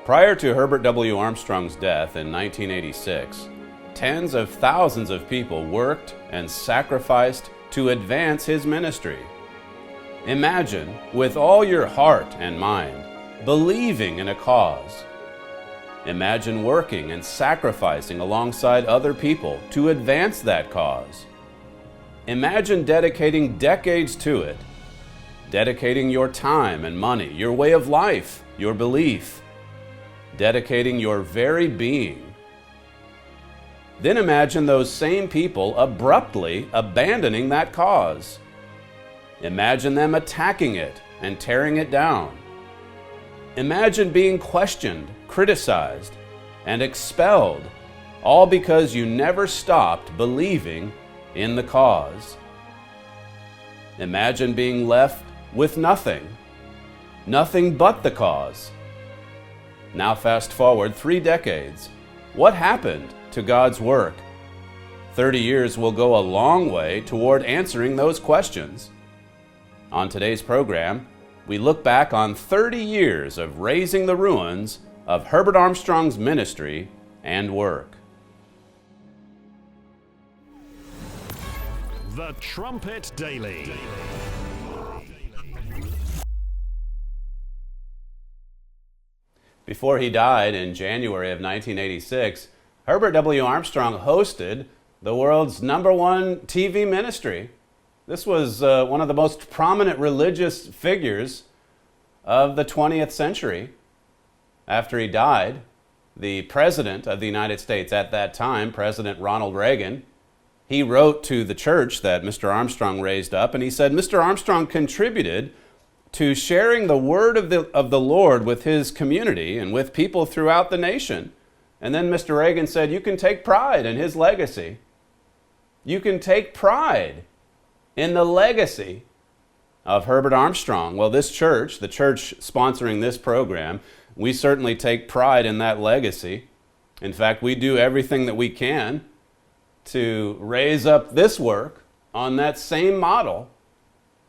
Prior to Herbert W. Armstrong's death in 1986, tens of thousands of people worked and sacrificed to advance his ministry. Imagine, with all your heart and mind, believing in a cause. Imagine working and sacrificing alongside other people to advance that cause. Imagine dedicating decades to it, dedicating your time and money, your way of life, your belief, dedicating your very being. Then imagine those same people abruptly abandoning that cause. Imagine them attacking it and tearing it down. Imagine being questioned, criticized, and expelled, all because you never stopped believing in the cause. Imagine being left with nothing but the cause. Now fast forward 3 decades. What happened to God's work? 30 years will go a long way toward answering those questions. On today's program, we look back on 30 years of raising the ruins of Herbert Armstrong's ministry and work. The Trumpet Daily. Before he died in January of 1986, Herbert W. Armstrong hosted the world's #1 TV ministry. This was one of the most prominent religious figures of the 20th century. After he died, the President of the United States at that time, President Ronald Reagan, he wrote to the church that Mr. Armstrong raised up, and he said, Mr. Armstrong contributed to sharing the word of the Lord with his community and with people throughout the nation. And then Mr. Reagan said, you can take pride in his legacy. You can take pride in the legacy of Herbert Armstrong. Well, this church, the church sponsoring this program, we certainly take pride in that legacy. In fact, we do everything that we can to raise up this work on that same model,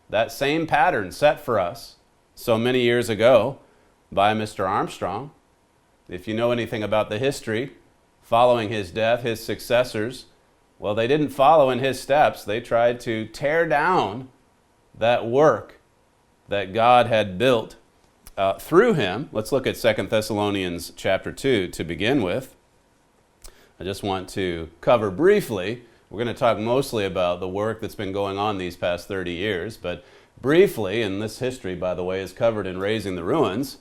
that same pattern set for us so many years ago by Mr. Armstrong. If you know anything about the history, following his death, his successors, well, they didn't follow in his steps. They tried to tear down that work that God had built through him. Let's look at 2 Thessalonians chapter 2 to begin with. I just want to cover briefly. We're going to talk mostly about the work that's been going on these past 30 years, but briefly, and this history, by the way, is covered in Raising the Ruins,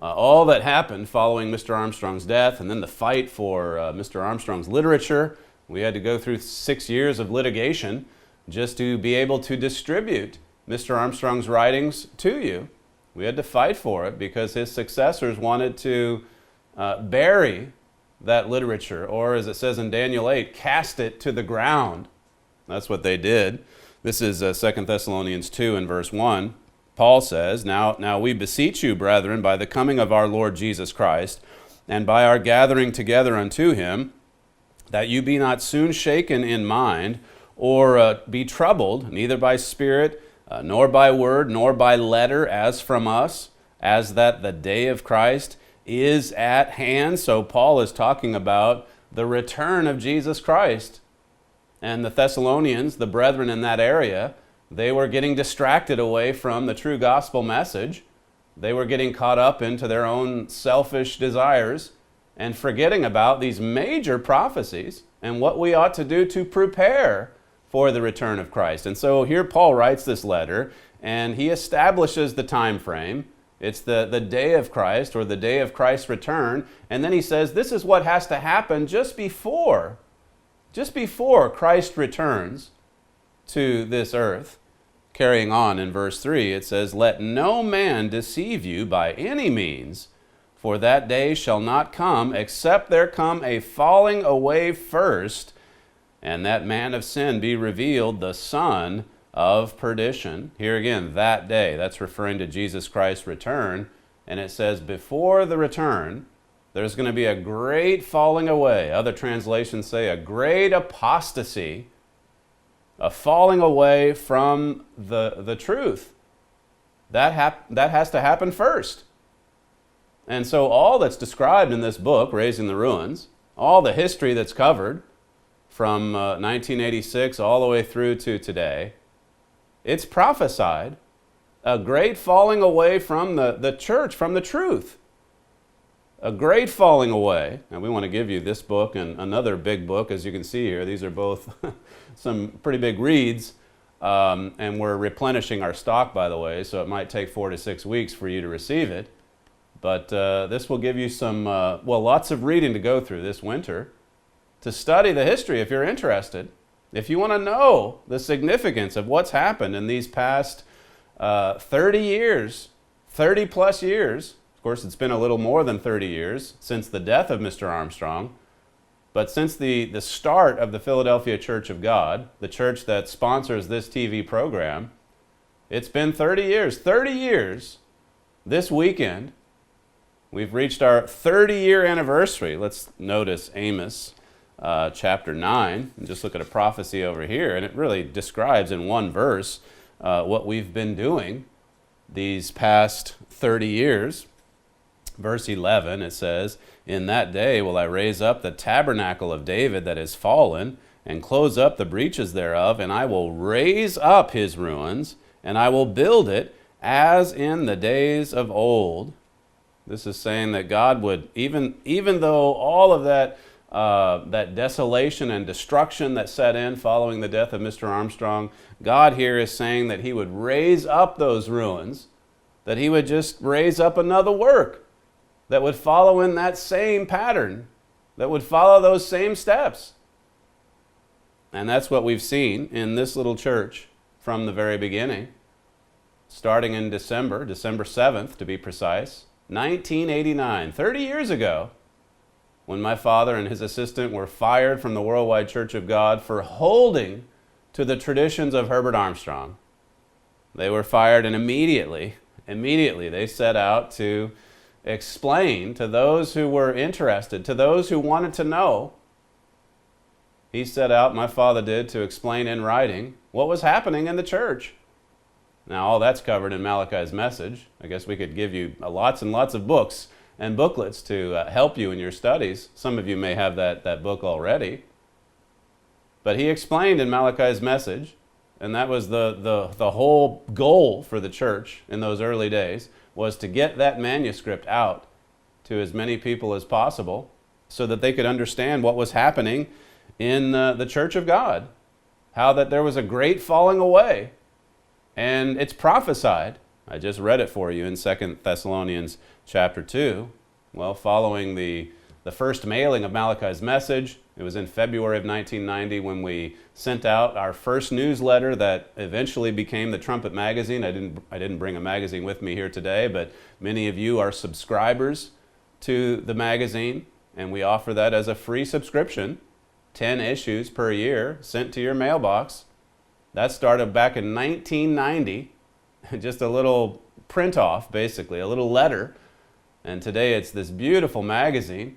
all that happened following Mr. Armstrong's death, and then the fight for Mr. Armstrong's literature. We had to go through 6 years of litigation just to be able to distribute Mr. Armstrong's writings to you. We had to fight for it because his successors wanted to bury that literature, or as it says in Daniel 8, cast it to the ground. That's what they did. This is 2 Thessalonians 2 and verse 1. Paul says, Now we beseech you, brethren, by the coming of our Lord Jesus Christ, and by our gathering together unto him, that you be not soon shaken in mind, or be troubled, neither by spirit, nor by word, nor by letter, as from us, as that the day of Christ is at hand. So Paul is talking about the return of Jesus Christ. And the Thessalonians, the brethren in that area, they were getting distracted away from the true gospel message. They were getting caught up into their own selfish desires and forgetting about these major prophecies and what we ought to do to prepare for the return of Christ. And so here Paul writes this letter, and he establishes the time frame. It's the day of Christ, or the day of Christ's return. And then he says this is what has to happen just before Christ returns to this earth. Carrying on in verse 3, it says, Let no man deceive you by any means, for that day shall not come, except there come a falling away first, and that man of sin be revealed, the son of perdition. Here again, that day, that's referring to Jesus Christ's return. And it says, before the return, there's going to be a great falling away. Other translations say a great apostasy, a falling away from the truth. That has to happen first. And so all that's described in this book, Raising the Ruins, all the history that's covered from 1986 all the way through to today, it's prophesied a great falling away from the church, from the truth. A great falling away. And we want to give you this book and another big book, as you can see here. These are both some pretty big reads. And we're replenishing our stock, by the way, so it might take 4 to 6 weeks for you to receive it. But this will give you some, lots of reading to go through this winter to study the history if you're interested. If you want to know the significance of what's happened in these past 30 years, 30 plus years. Of course, it's been a little more than 30 years since the death of Mr. Armstrong. But since the start of the Philadelphia Church of God, the church that sponsors this TV program, it's been 30 years. 30 years this weekend. We've reached our 30-year anniversary. Let's notice Amos chapter 9, and just look at a prophecy over here, and it really describes in one verse what we've been doing these past 30 years. Verse 11, it says, "In that day will I raise up the tabernacle of David that is fallen, and close up the breaches thereof, and I will raise up his ruins, and I will build it as in the days of old." This is saying that God would, even though all of that desolation and destruction that set in following the death of Mr. Armstrong, God here is saying that he would raise up those ruins, that he would just raise up another work that would follow in that same pattern, that would follow those same steps. And that's what we've seen in this little church from the very beginning, starting in December 7th to be precise, 1989, 30 years ago, when my father and his assistant were fired from the Worldwide Church of God for holding to the traditions of Herbert Armstrong. They were fired, and immediately they set out to explain to those who were interested, to those who wanted to know. He set out, my father did, to explain in writing what was happening in the church. Now, all that's covered in Malachi's message. I guess we could give you lots and lots of books and booklets to help you in your studies. Some of you may have that book already. But he explained in Malachi's message, and that was the whole goal for the church in those early days, was to get that manuscript out to as many people as possible so that they could understand what was happening in the Church of God, how that there was a great falling away. And it's prophesied. I just read it for you in 2 Thessalonians chapter 2. Well, following the first mailing of Malachi's message, it was in February of 1990 when we sent out our first newsletter that eventually became the Trumpet magazine. I didn't bring a magazine with me here today, but many of you are subscribers to the magazine, and we offer that as a free subscription, 10 issues per year sent to your mailbox. That started back in 1990, just a little print off, basically, a little letter. And today it's this beautiful magazine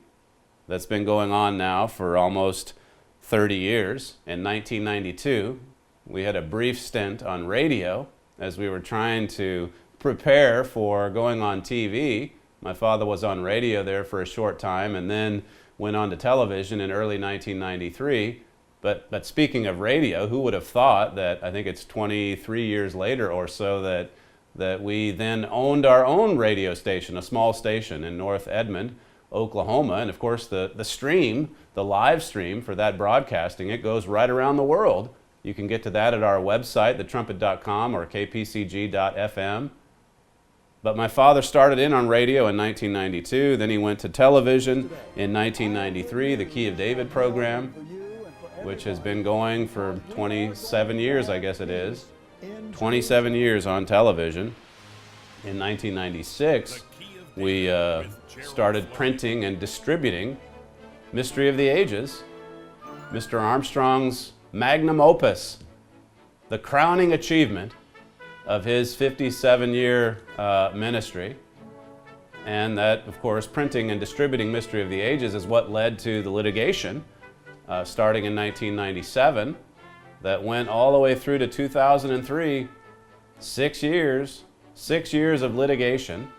that's been going on now for almost 30 years. In 1992, we had a brief stint on radio as we were trying to prepare for going on TV. My father was on radio there for a short time and then went on to television in early 1993. But speaking of radio, who would have thought that, I think it's 23 years later or so, that we then owned our own radio station, a small station in North Edmond, Oklahoma. And of course the stream, the live stream for that broadcasting, it goes right around the world. You can get to that at our website, thetrumpet.com or kpcg.fm. But my father started in on radio in 1992, then he went to television in 1993, the Key of David program, which has been going for 27 years, I guess it is. 27 years on television. In 1996, we started printing and distributing Mystery of the Ages, Mr. Armstrong's magnum opus, the crowning achievement of his 57-year ministry. And that, of course, printing and distributing Mystery of the Ages is what led to the litigation starting in 1997 that went all the way through to 2003, 6 years of litigation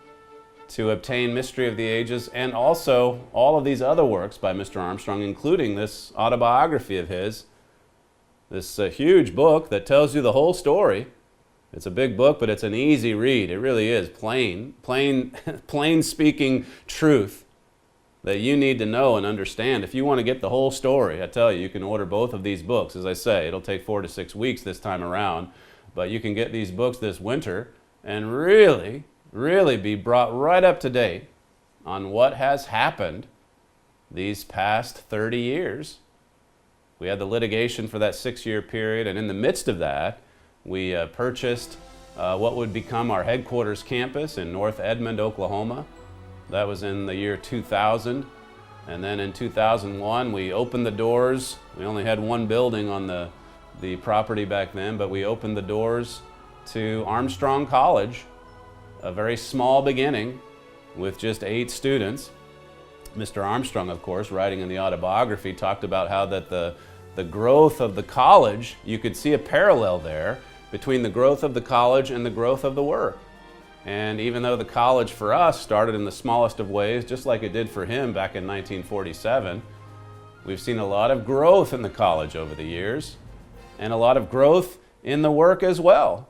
to obtain Mystery of the Ages and also all of these other works by Mr. Armstrong, including this autobiography of his, this huge book that tells you the whole story. It's a big book, but it's an easy read. It really is plain speaking truth that you need to know and understand. If you want to get the whole story, I tell you, you can order both of these books. As I say, it'll take 4 to 6 weeks this time around, but you can get these books this winter and really be brought right up to date on what has happened these past 30 years. We had the litigation for that 6-year period, and in the midst of that, we purchased what would become our headquarters campus in North Edmond, Oklahoma. That was in the year 2000. And then in 2001, we opened the doors. We only had one building on the property back then, but we opened the doors to Armstrong College, a very small beginning with just 8 students. Mr. Armstrong, of course, writing in the autobiography, talked about how that the growth of the college, you could see a parallel there between the growth of the college and the growth of the work. And even though the college for us started in the smallest of ways, just like it did for him back in 1947, we've seen a lot of growth in the college over the years and a lot of growth in the work as well.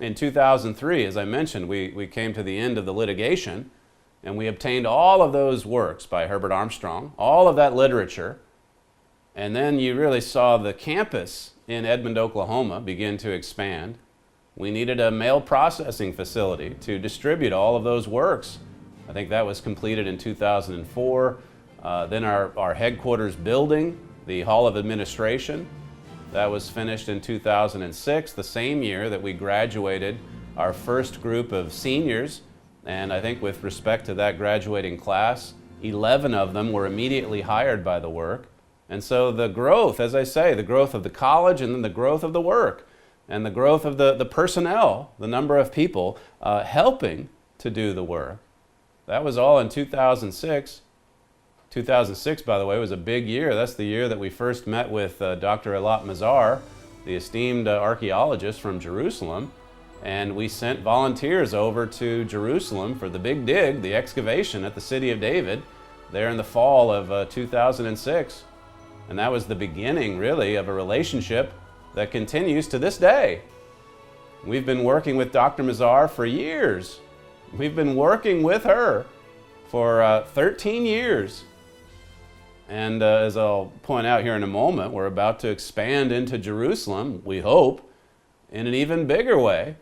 In 2003, as I mentioned, we came to the end of the litigation and we obtained all of those works by Herbert Armstrong, all of that literature, and then you really saw the campus in Edmond, Oklahoma begin to expand. We needed a mail processing facility to distribute all of those works. I think that was completed in 2004. Then our headquarters building, the Hall of Administration, that was finished in 2006, the same year that we graduated our first group of seniors. And I think with respect to that graduating class, 11 of them were immediately hired by the work. And so the growth, as I say, the growth of the college and then the growth of the work and the growth of the personnel, the number of people helping to do the work. That was all in 2006. 2006, by the way, was a big year. That's the year that we first met with Dr. Eilat Mazar, the esteemed archaeologist from Jerusalem, and we sent volunteers over to Jerusalem for the big dig, the excavation at the City of David, there in the fall of 2006. And that was the beginning, really, of a relationship that continues to this day. We've been working with Dr. Mazar for years. We've been working with her for 13 years. And as I'll point out here in a moment, we're about to expand into Jerusalem, we hope, in an even bigger way.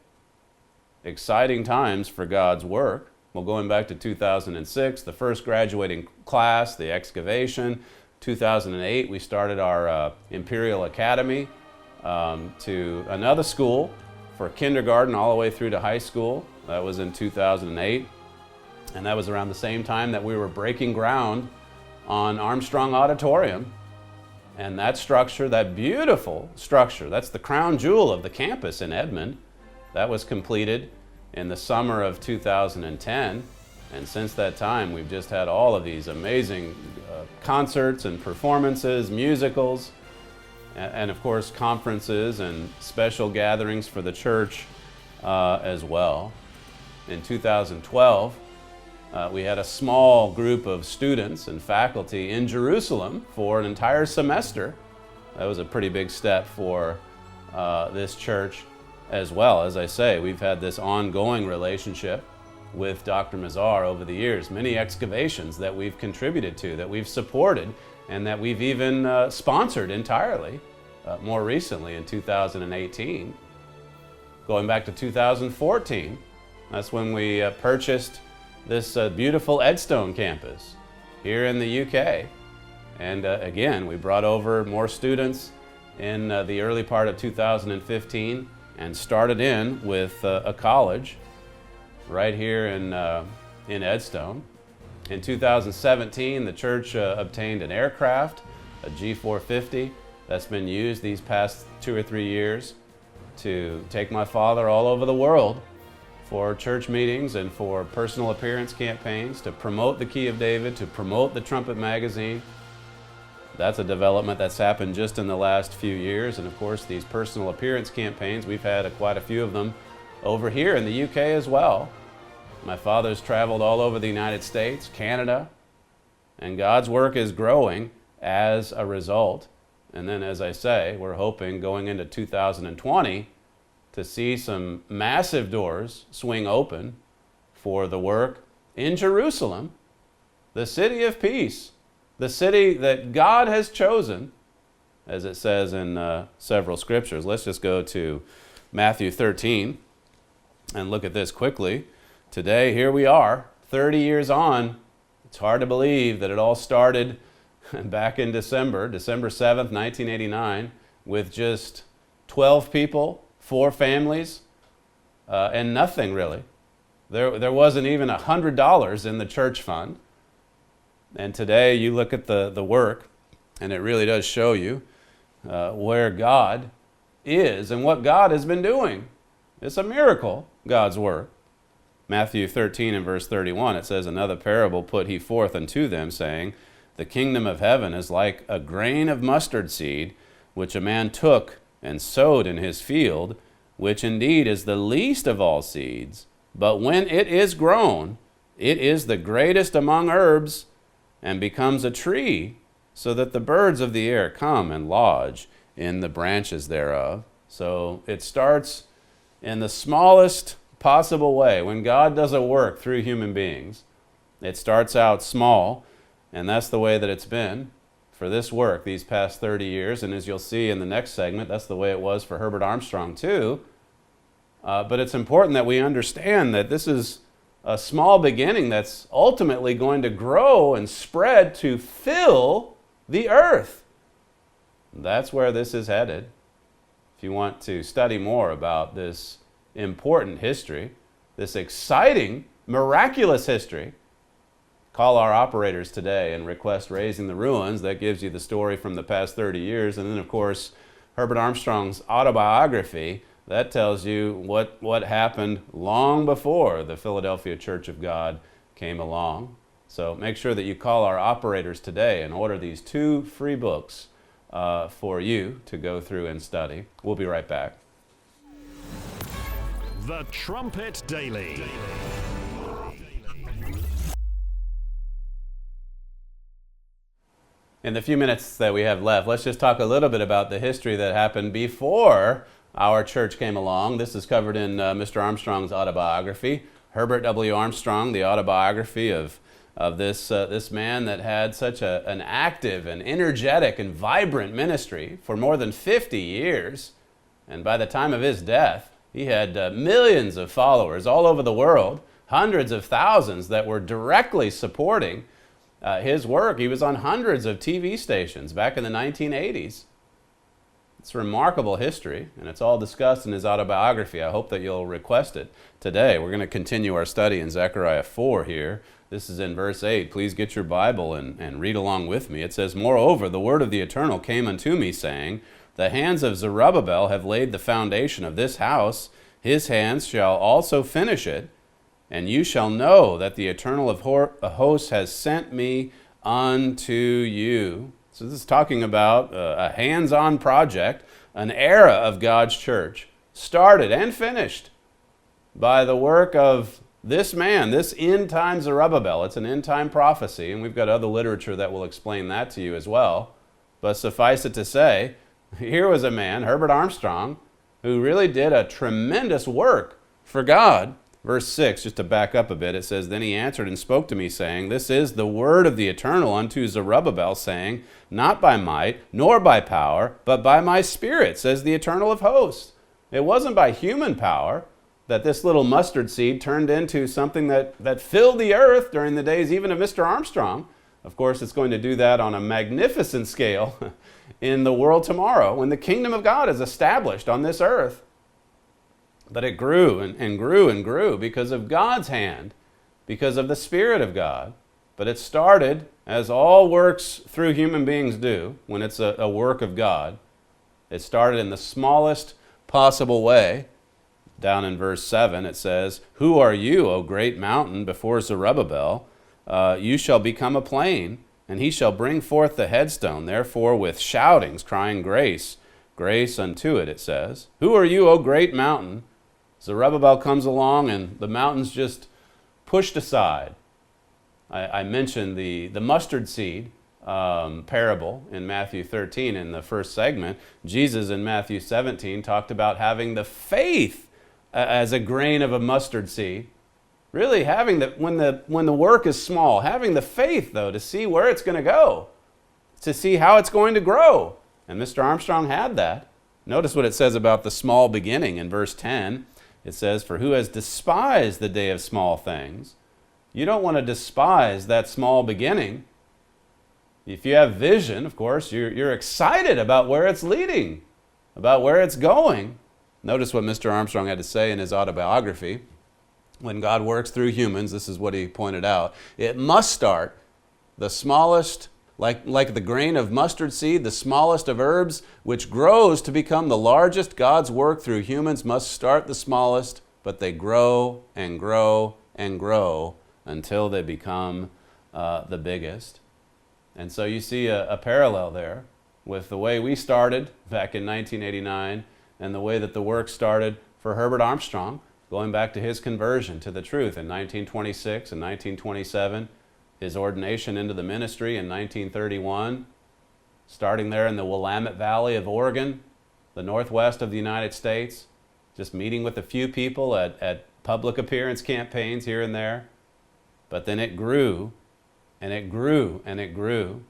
Exciting times for God's work. Well, going back to 2006, the first graduating class, the excavation. 2008, we started our Imperial Academy to another school for kindergarten all the way through to high school. That was in 2008. And that was around the same time that we were breaking ground on Armstrong Auditorium. And that structure, that beautiful structure, that's the crown jewel of the campus in Edmond, that was completed in the summer of 2010. And since that time, we've just had all of these amazing concerts and performances, musicals, and of course conferences and special gatherings for the church as well. In 2012, we had a small group of students and faculty in Jerusalem for an entire semester. That was a pretty big step for this church as well. As I say, we've had this ongoing relationship with Dr. Mazar over the years, many excavations that we've contributed to, that we've supported, and that we've even sponsored entirely, more recently in 2018. Going back to 2014, that's when we purchased this beautiful Edstone campus here in the UK. And again, we brought over more students in the early part of 2015 and started in with a college right here in Edstone. In 2017, the church obtained an aircraft, a G450, that's been used these past 2 or 3 years to take my father all over the world for church meetings and for personal appearance campaigns, to promote the Key of David, to promote the Trumpet magazine. That's a development that's happened just in the last few years. And of course, these personal appearance campaigns, we've had quite a few of them over here in the UK as well. My father's traveled all over the United States, Canada, and God's work is growing as a result. And then, as I say, we're hoping going into 2020 to see some massive doors swing open for the work in Jerusalem, the city of peace, the city that God has chosen, as it says in several scriptures. Let's just go to Matthew 13 and look at this quickly. Today, here we are, 30 years on. It's hard to believe that it all started back in December 7th, 1989, with just 12 people, 4 families, and nothing really. There wasn't even $100 in the church fund. And today you look at the work, and it really does show you where God is and what God has been doing. It's a miracle, God's work. Matthew 13 and verse 31, it says, "Another parable put he forth unto them, saying, The kingdom of heaven is like a grain of mustard seed, which a man took and sowed in his field, which indeed is the least of all seeds. But when it is grown, it is the greatest among herbs, and becomes a tree, so that the birds of the air come and lodge in the branches thereof." So it starts in the smallest possible way. When God does a work through human beings, it starts out small, and that's the way that it's been for this work these past 30 years. And as you'll see in the next segment, that's the way it was for Herbert Armstrong too. But it's important that we understand that this is a small beginning that's ultimately going to grow and spread to fill the earth. That's where this is headed. If you want to study more about this important history, this exciting, miraculous history, call our operators today and request Raising the Ruins. That gives you the story from the past 30 years. And then, of course, Herbert Armstrong's autobiography. That tells you what happened long before the Philadelphia Church of God came along. So make sure that you call our operators today and order these 2 free books for you to go through and study. We'll be right back. The Trumpet Daily. In the few minutes that we have left, let's just talk a little bit about the history that happened before our church came along. This is covered in Mr. Armstrong's autobiography. Herbert W. Armstrong, the autobiography of this man that had such an active and energetic and vibrant ministry for more than 50 years. And by the time of his death, he had millions of followers all over the world, hundreds of thousands that were directly supporting his work. He was on hundreds of TV stations back in the 1980s. It's remarkable history, and it's all discussed in his autobiography. I hope that you'll request it today. We're going to continue our study in Zechariah 4 here. This is in verse 8. Please get your Bible and read along with me. It says, "Moreover, the word of the Eternal came unto me, saying, The hands of Zerubbabel have laid the foundation of this house. His hands shall also finish it. And you shall know that the Eternal of hosts has sent me unto you." So this is talking about a hands-on project, an era of God's church, started and finished by the work of this man, this end-time Zerubbabel. It's an end-time prophecy, and we've got other literature that will explain that to you as well. But suffice it to say, here was a man, Herbert Armstrong, who really did a tremendous work for God. Verse 6, just to back up a bit, it says, "Then he answered and spoke to me, saying, This is the word of the Eternal unto Zerubbabel, saying, Not by might, nor by power, but by my Spirit, says the Eternal of hosts." It wasn't by human power that this little mustard seed turned into something that filled the earth during the days even of Mr. Armstrong. Of course, it's going to do that on a magnificent scale in the world tomorrow when the kingdom of God is established on this earth. But it grew and grew and grew because of God's hand, because of the Spirit of God. But it started, as all works through human beings do, when it's a work of God. It started in the smallest possible way. Down in verse 7 it says, "Who are you, O great mountain, before Zerubbabel? You shall become a plain, and he shall bring forth the headstone. Therefore with shoutings, crying grace, grace unto it," it says. Who are you, O great mountain? Zerubbabel comes along, and the mountain's just pushed aside. I mentioned the mustard seed parable in Matthew 13 in the first segment. Jesus in Matthew 17 talked about having the faith as a grain of a mustard seed. Really having when the work is small, having the faith though to see where it's going to go, to see how it's going to grow. And Mr. Armstrong had that. Notice what it says about the small beginning in verse 10. It says, "For who has despised the day of small things?" You don't want to despise that small beginning. If you have vision, of course, you're excited about where it's leading, about where it's going. Notice what Mr. Armstrong had to say in his autobiography. When God works through humans, this is what he pointed out, it must start the smallest, like the grain of mustard seed, the smallest of herbs, which grows to become the largest. God's work through humans must start the smallest, but they grow and grow and grow until they become the biggest. And so you see a parallel there with the way we started back in 1989 and the way that the work started for Herbert Armstrong, going back to his conversion to the truth in 1926 and 1927, his ordination into the ministry in 1931, starting there in the Willamette Valley of Oregon, the northwest of the United States, just meeting with a few people at public appearance campaigns here and there. But then it grew, and it grew, and it grew.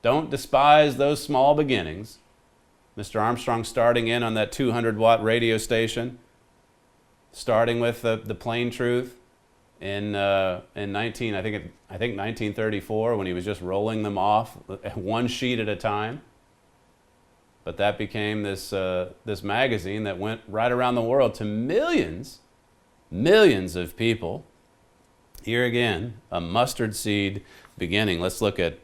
Don't despise those small beginnings. Mr. Armstrong starting in on that 200-watt radio station, starting with the plain truth in 1934 when he was just rolling them off one sheet at a time. But that became this magazine that went right around the world to millions of people. Here again, a mustard seed beginning. Let's look at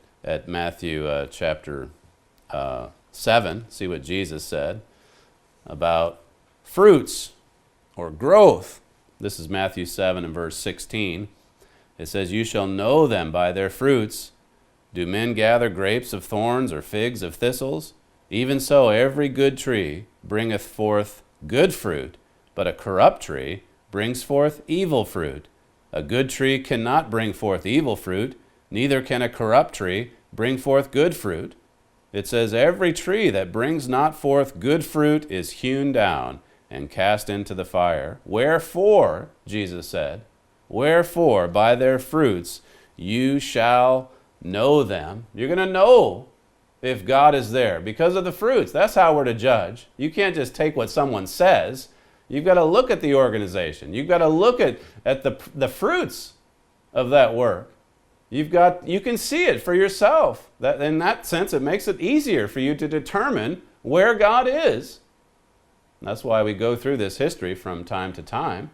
Matthew chapter 7, see what Jesus said about fruits or growth. This is Matthew 7 and verse 16. It says, "You shall know them by their fruits. Do men gather grapes of thorns or figs of thistles? Even so, every good tree bringeth forth good fruit, but a corrupt tree brings forth evil fruit. A good tree cannot bring forth evil fruit, neither can a corrupt tree bring forth good fruit." It says, "Every tree that brings not forth good fruit is hewn down and cast into the fire. Wherefore," Jesus said, "wherefore by their fruits you shall know them." You're going to know if God is there because of the fruits. That's how we're to judge. You can't just take what someone says. You've got to look at the organization. You've got to look at the fruits of that work. You can see it for yourself. In that sense, it makes it easier for you to determine where God is. That's why we go through this history from time to time.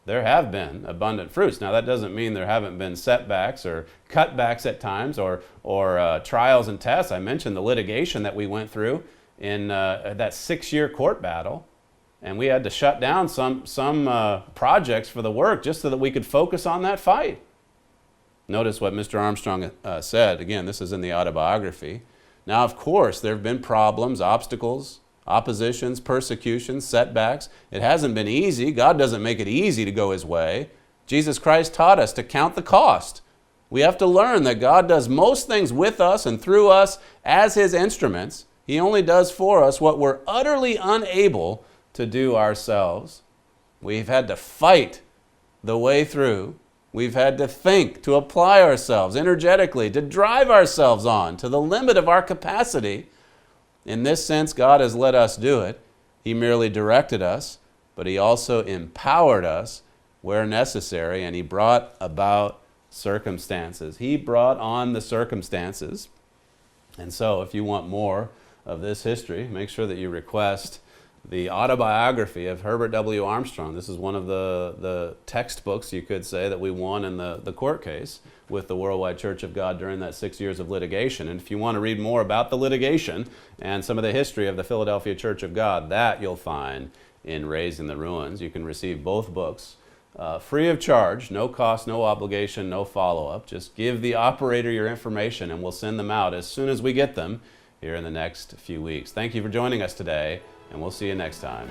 There have been abundant fruits. Now, that doesn't mean there haven't been setbacks or cutbacks at times or trials and tests. I mentioned the litigation that we went through in that 6-year court battle. And we had to shut down some projects for the work just so that we could focus on that fight. Notice what Mr. Armstrong said. Again, this is in the autobiography. Now, of course, there have been problems, obstacles, oppositions, persecutions, setbacks. It hasn't been easy. God doesn't make it easy to go His way. Jesus Christ taught us to count the cost. We have to learn that God does most things with us and through us as His instruments. He only does for us what we're utterly unable to do ourselves. We've had to fight the way through. We've had to think, to apply ourselves energetically, to drive ourselves on to the limit of our capacity. In this sense, God has let us do it. He merely directed us, but He also empowered us where necessary, and He brought about circumstances. He brought on the circumstances. And so, if you want more of this history, make sure that you request the autobiography of Herbert W. Armstrong. This is one of the textbooks, you could say, that we won in the court case with the Worldwide Church of God during that 6 years of litigation. And if you want to read more about the litigation and some of the history of the Philadelphia Church of God, that you'll find in Raising the Ruins. You can receive both books free of charge, no cost, no obligation, no follow-up. Just give the operator your information and we'll send them out as soon as we get them here in the next few weeks. Thank you for joining us today, and we'll see you next time.